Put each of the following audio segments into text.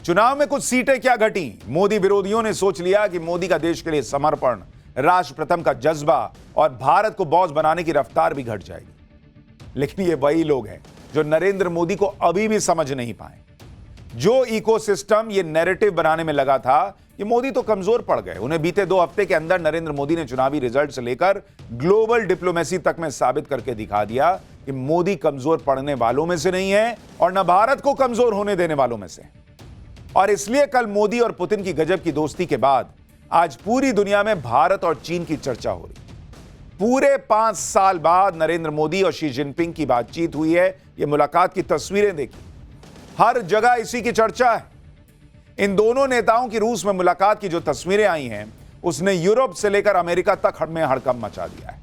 चुनाव में कुछ सीटें क्या घटी, मोदी विरोधियों ने सोच लिया कि मोदी का देश के लिए समर्पण, राष्ट्र प्रथम का जज्बा और भारत को बॉस बनाने की रफ्तार भी घट जाएगी। लेकिन ये वही लोग हैं जो नरेंद्र मोदी को अभी भी समझ नहीं पाए। जो इकोसिस्टम ये नैरेटिव बनाने में लगा था कि मोदी तो कमजोर पड़ गए, उन्हें बीते 2 हफ्ते के अंदर नरेंद्र मोदी ने चुनावी रिजल्ट से लेकर ग्लोबल डिप्लोमेसी तक में साबित करके दिखा दिया कि मोदी कमजोर पड़ने वालों में से नहीं है और न भारत को कमजोर होने देने वालों में से। और इसलिए कल मोदी और पुतिन की गजब की दोस्ती के बाद आज पूरी दुनिया में भारत और चीन की चर्चा हो रही। पूरे 5 साल बाद नरेंद्र मोदी और शी जिनपिंग की बातचीत हुई है। ये मुलाकात की तस्वीरें देखी, हर जगह इसी की चर्चा है। इन दोनों नेताओं की रूस में मुलाकात की जो तस्वीरें आई हैं, उसने यूरोप से लेकर अमेरिका तक में हड़कंप मचा दिया है।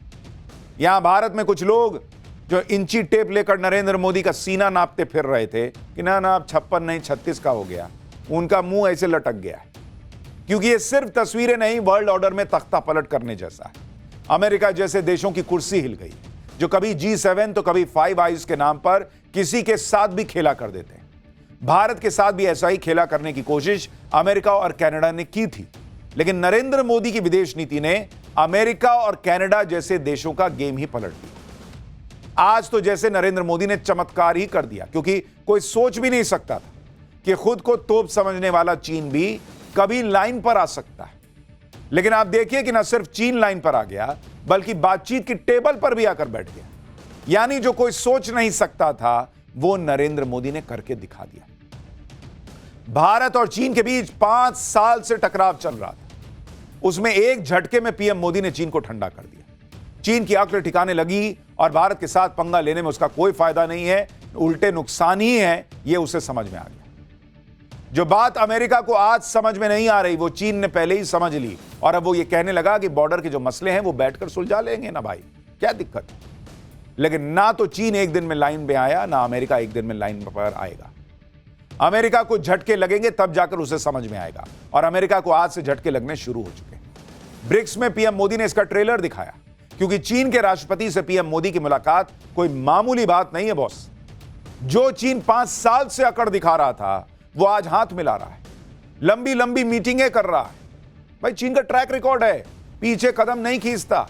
यहां भारत में कुछ लोग जो इंची टेप लेकर नरेंद्र मोदी का सीना नापते फिर रहे थे कि ना अब 56 नहीं 36 का हो गया, उनका मुंह ऐसे लटक गया, क्योंकि ये सिर्फ तस्वीरें नहीं, वर्ल्ड ऑर्डर में तख्ता पलट करने जैसा है। अमेरिका जैसे देशों की कुर्सी हिल गई, जो कभी G7 तो कभी 5 आइज के नाम पर किसी के साथ भी खेला कर देते हैं। भारत के साथ भी ऐसा ही खेला करने की कोशिश अमेरिका और कनाडा ने की थी, लेकिन नरेंद्र मोदी की विदेश नीति ने अमेरिका और कनाडा जैसे देशों का गेम ही पलट दिया। आज तो जैसे नरेंद्र मोदी ने चमत्कार ही कर दिया, क्योंकि कोई सोच भी नहीं सकता था कि खुद को तोप समझने वाला चीन भी कभी लाइन पर आ सकता है। लेकिन आप देखिए कि न सिर्फ चीन लाइन पर आ गया, बल्कि बातचीत की टेबल पर भी आकर बैठ गया। यानी जो कोई सोच नहीं सकता था, वो नरेंद्र मोदी ने करके दिखा दिया। भारत और चीन के बीच 5 साल से टकराव चल रहा था, उसमें एक झटके में पीएम मोदी ने चीन को ठंडा कर दिया। चीन की अक्ल ठिकाने लगी और भारत के साथ पंगा लेने में उसका कोई फायदा नहीं है, उल्टे नुकसान ही है, यह उसे समझ में आ गया। जो बात अमेरिका को आज समझ में नहीं आ रही, वो चीन ने पहले ही समझ ली और अब वो ये कहने लगा कि बॉर्डर के जो मसले हैं वो बैठकर सुलझा लेंगे ना भाई, क्या दिक्कत है। लेकिन ना तो चीन एक दिन में लाइन में आया, ना अमेरिका एक दिन में लाइन पर आएगा। अमेरिका को झटके लगेंगे तब जाकर उसे समझ में आएगा, और अमेरिका को आज से झटके लगने शुरू हो चुके हैं। ब्रिक्स में पीएम मोदी ने इसका ट्रेलर दिखाया, क्योंकि चीन के राष्ट्रपति से पीएम मोदी की मुलाकात कोई मामूली बात नहीं है बॉस। जो चीन 5 साल से अकड़ दिखा रहा था, वो आज हाथ मिला रहा है, लंबी लंबी मीटिंगें कर रहा है। भाई चीन का ट्रैक रिकॉर्ड है, पीछे कदम नहीं खींचता,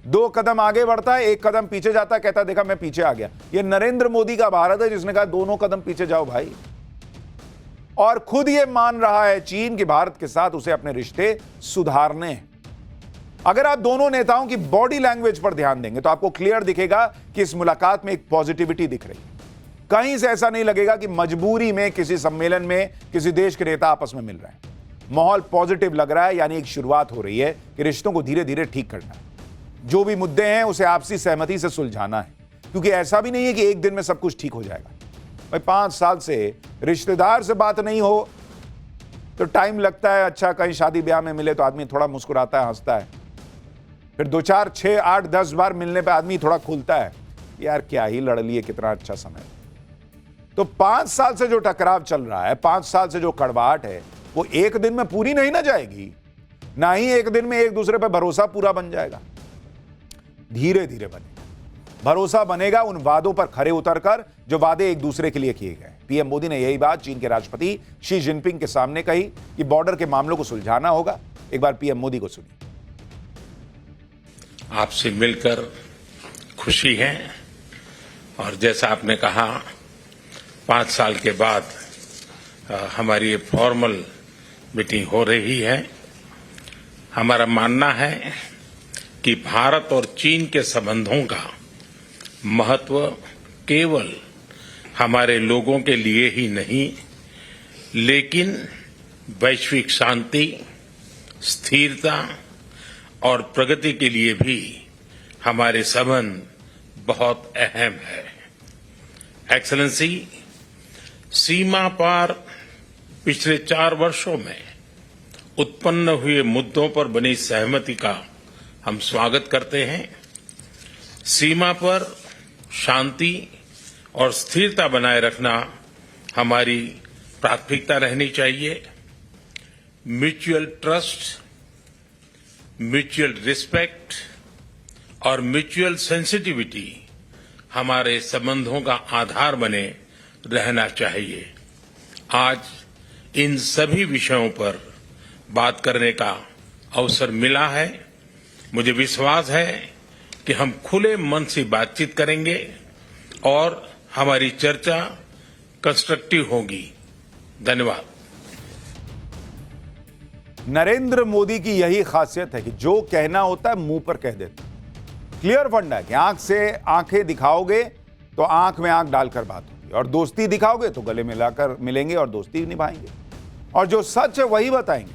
2 कदम आगे बढ़ता है, 1 कदम पीछे जाता है, कहता देखा मैं पीछे आ गया। ये नरेंद्र मोदी का भारत है जिसने कहा दोनों कदम पीछे जाओ भाई। और खुद ये मान रहा है चीन कि भारत के साथ उसे अपने रिश्ते सुधारने हैं। अगर आप दोनों नेताओं की बॉडी लैंग्वेज पर ध्यान देंगे तो आपको क्लियर दिखेगा कि इस मुलाकात में एक पॉजिटिविटी दिख रही है। कहीं से ऐसा नहीं लगेगा कि मजबूरी में किसी सम्मेलन में किसी देश के नेता आपस में मिल रहे हैं। माहौल पॉजिटिव लग रहा है, यानी एक शुरुआत हो रही है कि रिश्तों को धीरे धीरे ठीक करना है। जो भी मुद्दे हैं उसे आपसी सहमति से सुलझाना है, क्योंकि ऐसा भी नहीं है कि एक दिन में सब कुछ ठीक हो जाएगा। भाई 5 साल से रिश्तेदार से बात नहीं हो तो टाइम लगता है। अच्छा, कहीं शादी ब्याह में मिले तो आदमी थोड़ा मुस्कुराता है, हंसता है, फिर 2 4 6 8 10 बार मिलने पर आदमी थोड़ा खुलता है, यार क्या ही लड़ लिए, कितना अच्छा समय। तो 5 साल से जो टकराव चल रहा है, 5 साल से जो कड़वाहट है, वो एक दिन में पूरी नहीं ना जाएगी, ना ही एक दिन में एक दूसरे पर भरोसा पूरा बन जाएगा। धीरे धीरे बनेगा, भरोसा बनेगा उन वादों पर खरे उतरकर जो वादे एक दूसरे के लिए किए गए। पीएम मोदी ने यही बात चीन के राष्ट्रपति शी जिनपिंग के सामने कही कि बॉर्डर के मामलों को सुलझाना होगा। एक बार पीएम मोदी को सुनिए। आपसे मिलकर खुशी है, और जैसा आपने कहा 5 साल के बाद हमारी ये फॉर्मल मीटिंग हो रही है। हमारा मानना है कि भारत और चीन के संबंधों का महत्व केवल हमारे लोगों के लिए ही नहीं, लेकिन वैश्विक शांति, स्थिरता और प्रगति के लिए भी हमारे संबंध बहुत अहम है। एक्सेलेंसी, सीमा पार पिछले 4 वर्षों में उत्पन्न हुए मुद्दों पर बनी सहमति का हम स्वागत करते हैं। सीमा पर शांति और स्थिरता बनाए रखना हमारी प्राथमिकता रहनी चाहिए। म्यूचुअल ट्रस्ट, म्यूचुअल रिस्पेक्ट और म्यूचुअल सेंसिटिविटी हमारे संबंधों का आधार बने रहना चाहिए। आज इन सभी विषयों पर बात करने का अवसर मिला है। मुझे विश्वास है कि हम खुले मन से बातचीत करेंगे और हमारी चर्चा कंस्ट्रक्टिव होगी। धन्यवाद। नरेंद्र मोदी की यही खासियत है कि जो कहना होता है मुंह पर कह देते हैं। क्लियर फंडा है कि आंख से आंखें दिखाओगे तो आंख में आंख डालकर बात होगी, और दोस्ती दिखाओगे तो गले मिलाकर मिलेंगे और दोस्ती निभाएंगे, और जो सच है वही बताएंगे।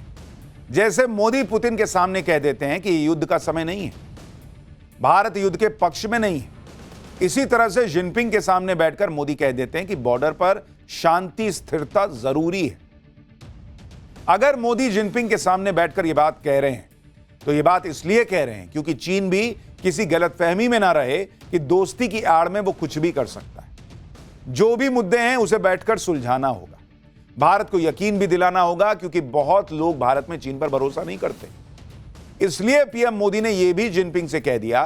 जैसे मोदी पुतिन के सामने कह देते हैं कि युद्ध का समय नहीं है, भारत युद्ध के पक्ष में नहीं है, इसी तरह से जिनपिंग के सामने बैठकर मोदी कह देते हैं कि बॉर्डर पर शांति स्थिरता जरूरी है। अगर मोदी जिनपिंग के सामने बैठकर यह बात कह रहे हैं तो यह बात इसलिए कह रहे हैं क्योंकि चीन भी किसी गलतफहमी में ना रहे कि दोस्ती की आड़ में वो कुछ भी कर सकता है। जो भी मुद्दे हैं उसे बैठकर सुलझाना होगा, भारत को यकीन भी दिलाना होगा, क्योंकि बहुत लोग भारत में चीन पर भरोसा नहीं करते। इसलिए पीएम मोदी ने यह भी जिनपिंग से कह दिया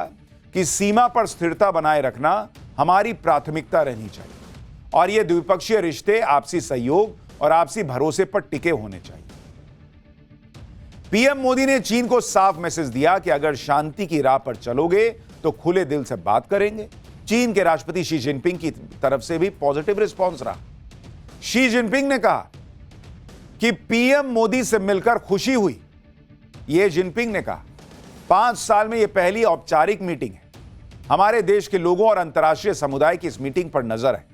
कि सीमा पर स्थिरता बनाए रखना हमारी प्राथमिकता रहनी चाहिए, और यह द्विपक्षीय रिश्ते आपसी सहयोग और आपसी भरोसे पर टिके होने चाहिए। पीएम मोदी ने चीन को साफ मैसेज दिया कि अगर शांति की राह पर चलोगे तो खुले दिल से बात करेंगे। चीन के राष्ट्रपति शी जिनपिंग की तरफ से भी पॉजिटिव रिस्पांस रहा। शी जिनपिंग ने कहा कि पीएम मोदी से मिलकर खुशी हुई। यह जिनपिंग ने कहा, 5 साल में यह पहली औपचारिक मीटिंग है। हमारे देश के लोगों और अंतर्राष्ट्रीय समुदाय की इस मीटिंग पर नजर है।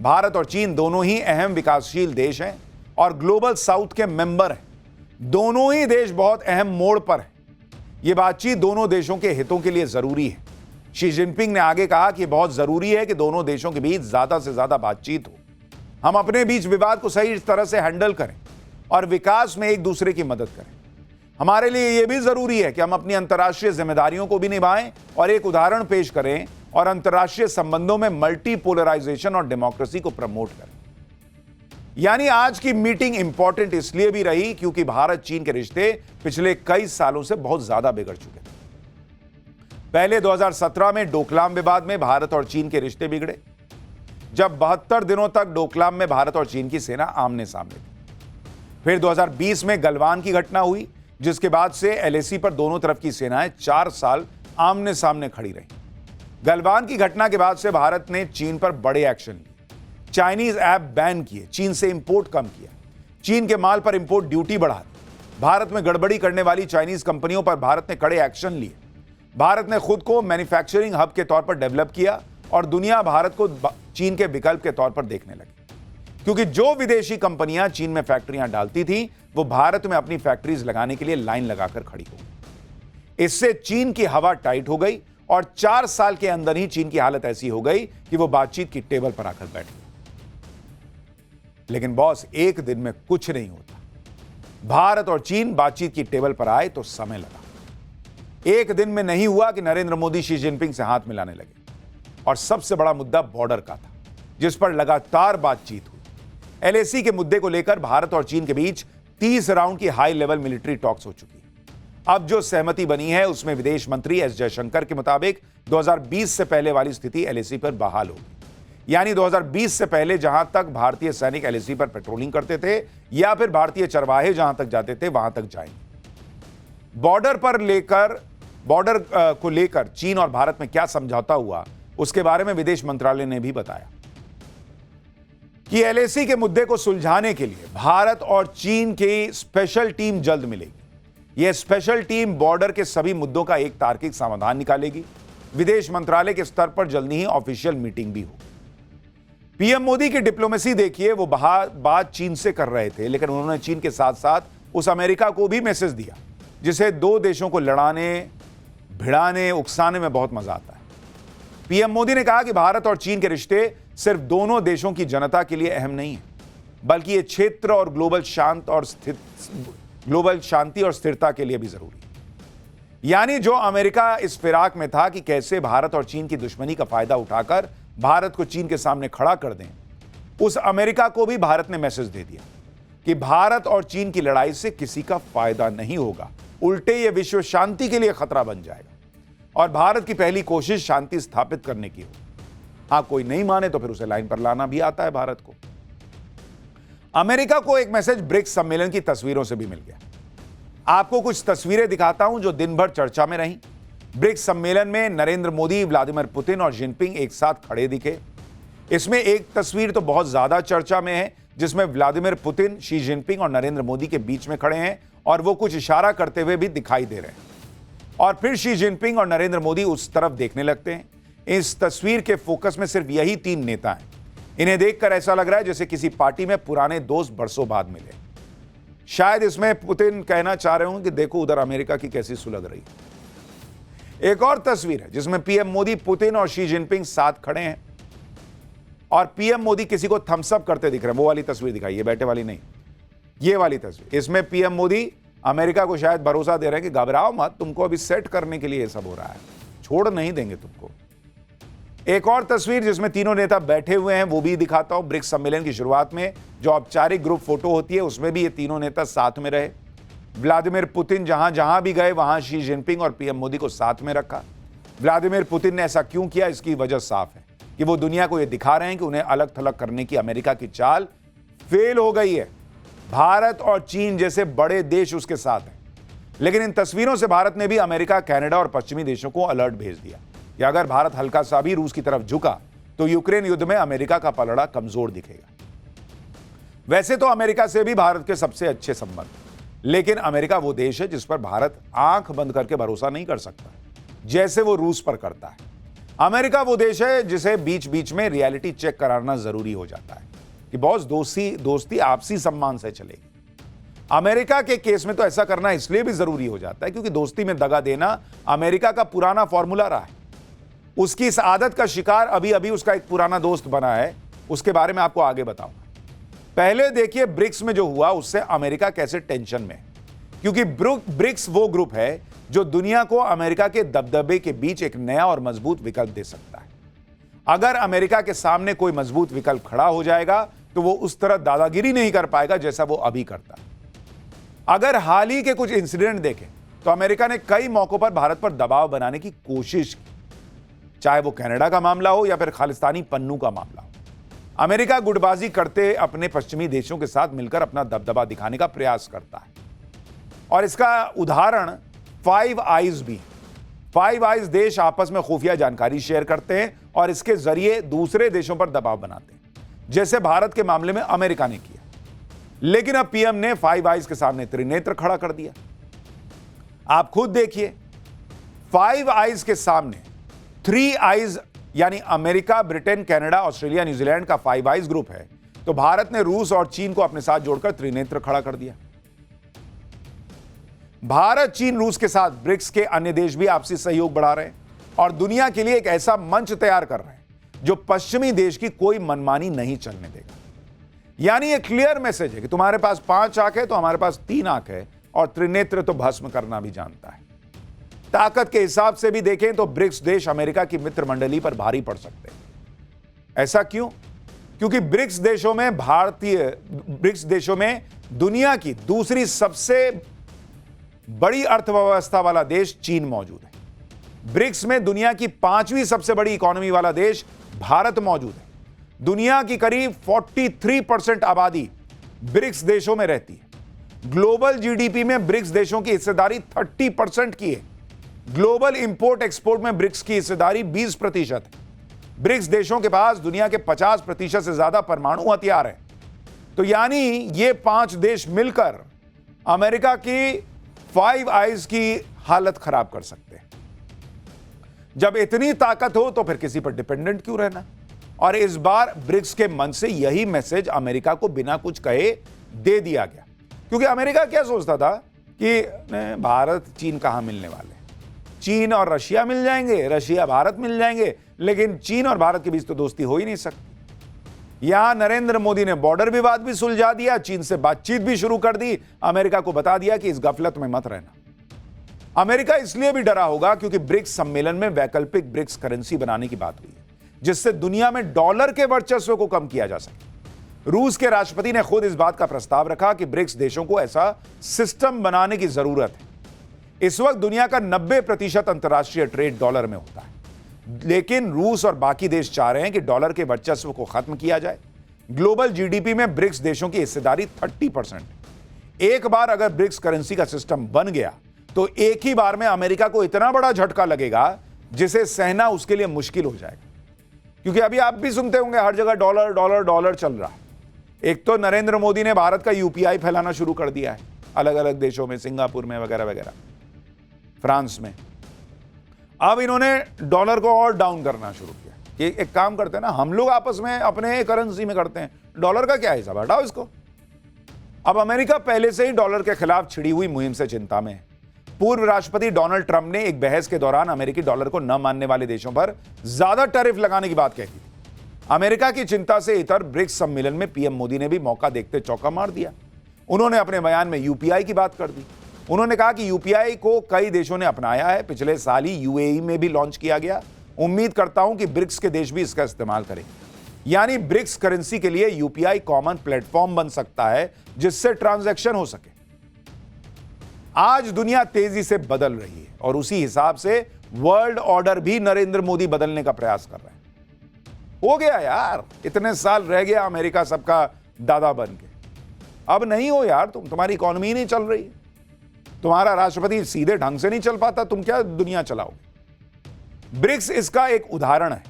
भारत और चीन दोनों ही अहम विकासशील देश हैं और ग्लोबल साउथ के मेंबर हैं। दोनों ही देश बहुत अहम मोड़ पर हैं। यह बातचीत दोनों देशों के हितों के लिए जरूरी है। शी जिनपिंग ने आगे कहा कि बहुत जरूरी है कि दोनों देशों के बीच ज्यादा से ज्यादा बातचीत हो। हम अपने बीच विवाद को सही तरह से हैंडल करें और विकास में एक दूसरे की मदद करें। हमारे लिए यह भी जरूरी है कि हम अपनी अंतर्राष्ट्रीय जिम्मेदारियों को भी निभाएं और एक उदाहरण पेश करें और अंतर्राष्ट्रीय संबंधों में मल्टीपोलराइजेशन और डेमोक्रेसी को प्रमोट करें। यानी आज की मीटिंग इंपॉर्टेंट इसलिए भी रही क्योंकि भारत चीन के रिश्ते पिछले कई सालों से बहुत ज्यादा बिगड़ चुके थे। पहले 2017 में डोकलाम विवाद में भारत और चीन के रिश्ते बिगड़े, जब 72 दिनों तक डोकलाम में भारत और चीन की सेना आमने सामने थी। फिर 2020 में गलवान की घटना हुई, जिसके बाद से एलएसी पर दोनों तरफ की सेनाएं 4 साल आमने सामने खड़ी रहीं। गलवान की घटना के बाद से भारत ने चीन पर बड़े एक्शन लिए। चाइनीज ऐप बैन किए, चीन से इंपोर्ट कम किया, चीन के माल पर इंपोर्ट ड्यूटी बढ़ा दी। भारत में गड़बड़ी करने वाली चाइनीज कंपनियों पर भारत ने कड़े एक्शन लिए। भारत ने खुद को मैन्युफैक्चरिंग हब के तौर पर डेवलप किया और दुनिया भारत को चीन के विकल्प के तौर पर देखने लगी, क्योंकि जो विदेशी कंपनियां चीन में फैक्ट्रियां डालती थी वो भारत में अपनी फैक्ट्रीज लगाने के लिए लाइन लगाकर खड़ी हो गई। इससे चीन की हवा टाइट हो गई और 4 साल के अंदर ही चीन की हालत ऐसी हो गई कि वो बातचीत की टेबल पर आकर बैठ गई। लेकिन बॉस, एक दिन में कुछ नहीं होता। भारत और चीन बातचीत की टेबल पर आए तो समय लगा। एक दिन में नहीं हुआ कि नरेंद्र मोदी शी जिनपिंग से हाथ मिलाने लगे, और सबसे बड़ा मुद्दा बॉर्डर का था, जिस पर लगातार बातचीत हुई। एलएसी के मुद्दे को लेकर भारत और चीन के बीच 30 राउंड की हाई लेवल मिलिट्री टॉक्स हो चुकी है। अब जो सहमति बनी है उसमें विदेश मंत्री एस जयशंकर के मुताबिक 2020 से पहले वाली स्थिति एलएसी पर बहाल होगी। यानी 2020 से पहले जहां तक भारतीय सैनिक एलएसी पर पेट्रोलिंग करते थे या फिर भारतीय चरवाहे जहां तक जाते थे वहां तक जाएंगे। बॉर्डर को लेकर चीन और भारत में क्या समझौता हुआ उसके बारे में विदेश मंत्रालय ने भी बताया कि एलएसी के मुद्दे को सुलझाने के लिए भारत और चीन की स्पेशल टीम जल्द मिलेगी। यह स्पेशल टीम बॉर्डर के सभी मुद्दों का एक तार्किक समाधान निकालेगी। विदेश मंत्रालय के स्तर पर जल्दी ही ऑफिशियल मीटिंग भी होगी। पीएम मोदी की डिप्लोमेसी देखिए, वो बात चीन से कर रहे थे, लेकिन उन्होंने चीन के साथ साथ उस अमेरिका को भी मैसेज दिया जिसे दो देशों को लड़ाने, भिड़ाने, उकसाने में बहुत मजा आता है। पीएम मोदी ने कहा कि भारत और चीन के रिश्ते सिर्फ दोनों देशों की जनता के लिए अहम नहीं है, बल्कि ये क्षेत्र और ग्लोबल शांति और स्थिरता के लिए भी जरूरी है। यानी जो अमेरिका इस फिराक में था कि कैसे भारत और चीन की दुश्मनी का फायदा उठाकर भारत को चीन के सामने खड़ा कर दें, उस अमेरिका को भी भारत ने मैसेज दे दिया कि भारत और चीन की लड़ाई से किसी का फायदा नहीं होगा, उल्टे ये विश्व शांति के लिए खतरा बन जाएगा और भारत की पहली कोशिश शांति स्थापित करने की हो। हाँ, कोई नहीं माने तो फिर उसे लाइन पर लाना भी आता है भारत को। अमेरिका को एक मैसेज ब्रिक्स सम्मेलन की तस्वीरों से भी मिल गया। आपको कुछ तस्वीरें दिखाता हूं जो दिन भर चर्चा में रहीं। ब्रिक्स सम्मेलन में नरेंद्र मोदी, व्लादिमीर पुतिन और जिनपिंग एक साथ खड़े दिखे। इसमें एक तस्वीर तो बहुत ज्यादा चर्चा में है, जिसमें व्लादिमीर पुतिन, शी जिनपिंग और नरेंद्र मोदी के बीच में खड़े हैं और वो कुछ इशारा करते हुए भी दिखाई दे रहे हैं। और फिर शी जिनपिंग और नरेंद्र मोदी उस तरफ देखने लगते हैं। इस तस्वीर के फोकस में सिर्फ यही 3 नेता हैं। इन्हें देखकर ऐसा लग रहा है जैसे किसी पार्टी में पुराने दोस्त बरसों बाद मिले। शायद इसमें पुतिन कहना चाह रहे होंगे कि देखो उधर अमेरिका की कैसी सुलग रही है। एक और तस्वीर है जिसमें पीएम मोदी, पुतिन और शी जिनपिंग साथ खड़े हैं और पीएम मोदी किसी को थम्स अप करते दिख रहे हैं। वो वाली तस्वीर दिखाई, ये बैठे वाली नहीं, ये वाली तस्वीर। इसमें पीएम मोदी अमेरिका को शायद भरोसा दे रहे हैं कि घबराओ मत, तुमको अभी सेट करने के लिए ये सब हो रहा है, छोड़ नहीं देंगे तुमको। एक और तस्वीर जिसमें तीनों नेता बैठे हुए हैं वो भी दिखाता हूं। ब्रिक्स सम्मेलन की शुरुआत में जो औपचारिक ग्रुप फोटो होती है उसमें भी ये तीनों नेता साथ में रहे। व्लादिमीर पुतिन जहां जहां भी गए वहां शी जिनपिंग और पीएम मोदी को साथ में रखा। व्लादिमीर पुतिन ने ऐसा क्यों किया, इसकी वजह साफ है कि वो दुनिया को ये दिखा रहे हैं कि उन्हें अलग थलग करने की अमेरिका की चाल फेल हो गई है। भारत और चीन जैसे बड़े देश उसके साथ हैं। लेकिन इन तस्वीरों से भारत ने भी अमेरिका, कनाडा और पश्चिमी देशों को अलर्ट भेज दिया कि अगर भारत हल्का सा भी रूस की तरफ झुका तो यूक्रेन युद्ध में अमेरिका का पलड़ा कमजोर दिखेगा। वैसे तो अमेरिका से भी भारत के सबसे अच्छे संबंध, लेकिन अमेरिका वो देश है जिस पर भारत आंख बंद करके भरोसा नहीं कर सकता, जैसे वो रूस पर करता है। अमेरिका वो देश है जिसे बीच बीच में रियलिटी चेक कराना जरूरी हो जाता है कि बॉस दोस्ती आपसी सम्मान से चलेगी। अमेरिका के केस में तो ऐसा करना इसलिए भी जरूरी हो जाता है क्योंकि दोस्ती में दगा देना अमेरिका का पुराना फॉर्मूला रहा है। उसकी इस आदत का शिकार अभी अभी उसका एक पुराना दोस्त बना है, उसके बारे में आपको आगे बताऊंगा। पहले देखिए ब्रिक्स में जो हुआ उससे अमेरिका कैसे टेंशन में है, क्योंकि ब्रिक्स वो ग्रुप है जो दुनिया को अमेरिका के दबदबे के बीच एक नया और मजबूत विकल्प दे सकता है। अगर अमेरिका के सामने कोई मजबूत विकल्प खड़ा हो जाएगा तो वो उस तरह दादागिरी नहीं कर पाएगा जैसा वो अभी करता है। अगर हाल ही के कुछ इंसिडेंट देखें तो अमेरिका ने कई मौकों पर भारत पर दबाव बनाने की कोशिश की, चाहे वो कनाडा का मामला हो या फिर खालिस्तानी पन्नू का मामला हो। अमेरिका गुटबाजी करते अपने पश्चिमी देशों के साथ मिलकर अपना दबदबा दिखाने का प्रयास करता है और इसका उदाहरण फाइव आइज भी। फाइव आइज देश आपस में खुफिया जानकारी शेयर करते हैं और इसके जरिए दूसरे देशों पर दबाव बनाते हैं, जैसे भारत के मामले में अमेरिका ने किया। लेकिन अब पीएम ने फाइव आइज के सामने त्रिनेत्र खड़ा कर दिया। आप खुद देखिए, फाइव आइज के सामने 3 आइज यानी America, Britain, Canada, Australia, New Zealand का 5 आइज ग्रुप है, तो भारत ने रूस और चीन को अपने साथ जोड़कर त्रिनेत्र खड़ा कर दिया। भारत, चीन, रूस के साथ ब्रिक्स के अन्य देश भी आपसी सहयोग बढ़ा रहे हैं और दुनिया के लिए एक ऐसा मंच तैयार कर रहे हैं जो पश्चिमी देश की कोई मनमानी नहीं चलने देगा। यानी एक क्लियर मैसेज है कि तुम्हारे पास 5 आंख है तो हमारे पास 3 आंख है और त्रिनेत्र तो भस्म करना भी जानता है। ताकत के हिसाब से भी देखें तो ब्रिक्स देश अमेरिका की मित्र मंडली पर भारी पड़ सकते हैं। ऐसा क्यों? क्योंकि ब्रिक्स देशों में दुनिया की दूसरी सबसे बड़ी अर्थव्यवस्था वाला देश चीन मौजूद है। ब्रिक्स में दुनिया की 5वीं सबसे बड़ी इकोनॉमी वाला देश भारत मौजूद है। दुनिया की करीब 43% आबादी ब्रिक्स देशों में रहती है। ग्लोबल जीडीपी में ब्रिक्स देशों की हिस्सेदारी 30% की है। ग्लोबल इंपोर्ट एक्सपोर्ट में ब्रिक्स की हिस्सेदारी 20% है। ब्रिक्स देशों के पास दुनिया के 50% से ज्यादा परमाणु हथियार है। तो यानी ये 5 देश मिलकर अमेरिका की 5 आइज की हालत खराब कर सकते हैं। जब इतनी ताकत हो तो फिर किसी पर डिपेंडेंट क्यों रहना? और इस बार ब्रिक्स के मन से यही मैसेज अमेरिका को बिना कुछ कहे दे दिया गया, क्योंकि अमेरिका क्या सोचता था कि भारत चीन कहां मिलने वाले, चीन और रशिया मिल जाएंगे, रशिया भारत मिल जाएंगे, लेकिन चीन और भारत के बीच तो दोस्ती हो ही नहीं सकती। यहां नरेंद्र मोदी ने बॉर्डर विवाद भी सुलझा दिया, चीन से बातचीत भी शुरू कर दी, अमेरिका को बता दिया कि इस गफलत में मत रहना। अमेरिका इसलिए भी डरा होगा क्योंकि ब्रिक्स सम्मेलन में वैकल्पिक ब्रिक्स करेंसी बनाने की बात हुई है, जिससे दुनिया में डॉलर के वर्चस्व को कम किया जा सके। रूस के राष्ट्रपति ने खुद इस बात का प्रस्ताव रखा कि ब्रिक्स देशों को ऐसा सिस्टम बनाने की जरूरत है। इस वक्त दुनिया का 90% अंतर्राष्ट्रीय ट्रेड डॉलर में होता है, लेकिन रूस और बाकी देश चाह रहे हैं कि डॉलर के वर्चस्व को खत्म किया जाए। ग्लोबल जीडीपी में ब्रिक्स देशों की हिस्सेदारी 30%। एक बार अगर ब्रिक्स करेंसी का सिस्टम बन गया तो एक ही बार में अमेरिका को इतना बड़ा झटका लगेगा जिसे सहना उसके लिए मुश्किल हो जाएगा। क्योंकि अभी आप भी सुनते होंगे हर जगह डॉलर डॉलर डॉलर चल रहा है। एक तो नरेंद्र मोदी ने भारत का यूपीआई फैलाना शुरू कर दिया है अलग अलग देशों में, सिंगापुर में वगैरह वगैरह, फ्रांस में। अब इन्होंने डॉलर को और डाउन करना शुरू किया कि एक काम करते हैं ना, हम लोग आपस में अपने करेंसी में करते हैं, डॉलर का क्या हिसाब, हटाओ इसको। अब अमेरिका पहले से ही डॉलर के खिलाफ छिड़ी हुई मुहिम से चिंता में है। पूर्व राष्ट्रपति डोनाल्ड ट्रंप ने एक बहस के दौरान अमेरिकी डॉलर को न मानने वाले देशों पर ज्यादा टैरिफ लगाने की बात कही थी। अमेरिका की चिंता से इतर ब्रिक्स सम्मेलन में पीएम मोदी ने भी मौका देखते चौका मार दिया। उन्होंने अपने बयान में यूपीआई की बात कर दी। उन्होंने कहा कि यूपीआई को कई देशों ने अपनाया है, पिछले साल ही यूएई में भी लॉन्च किया गया। उम्मीद करता हूं कि ब्रिक्स के देश भी इसका इस्तेमाल करें। यानी ब्रिक्स करेंसी के लिए यूपीआई कॉमन प्लेटफॉर्म बन सकता है जिससे ट्रांजैक्शन हो सके। आज दुनिया तेजी से बदल रही है और उसी हिसाब से वर्ल्ड ऑर्डर भी नरेंद्र मोदी बदलने का प्रयास कर रहे हैं। हो गया यार, इतने साल रह गया अमेरिका सबका दादा बन के, अब नहीं हो यार तुम्हारी इकोनॉमी नहीं चल रही, तुम्हारा राष्ट्रपति सीधे ढंग से नहीं चल पाता, तुम क्या दुनिया चलाओगे। ब्रिक्स इसका एक उदाहरण है।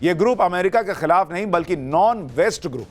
यह ग्रुप अमेरिका के खिलाफ नहीं बल्कि नॉन वेस्ट ग्रुप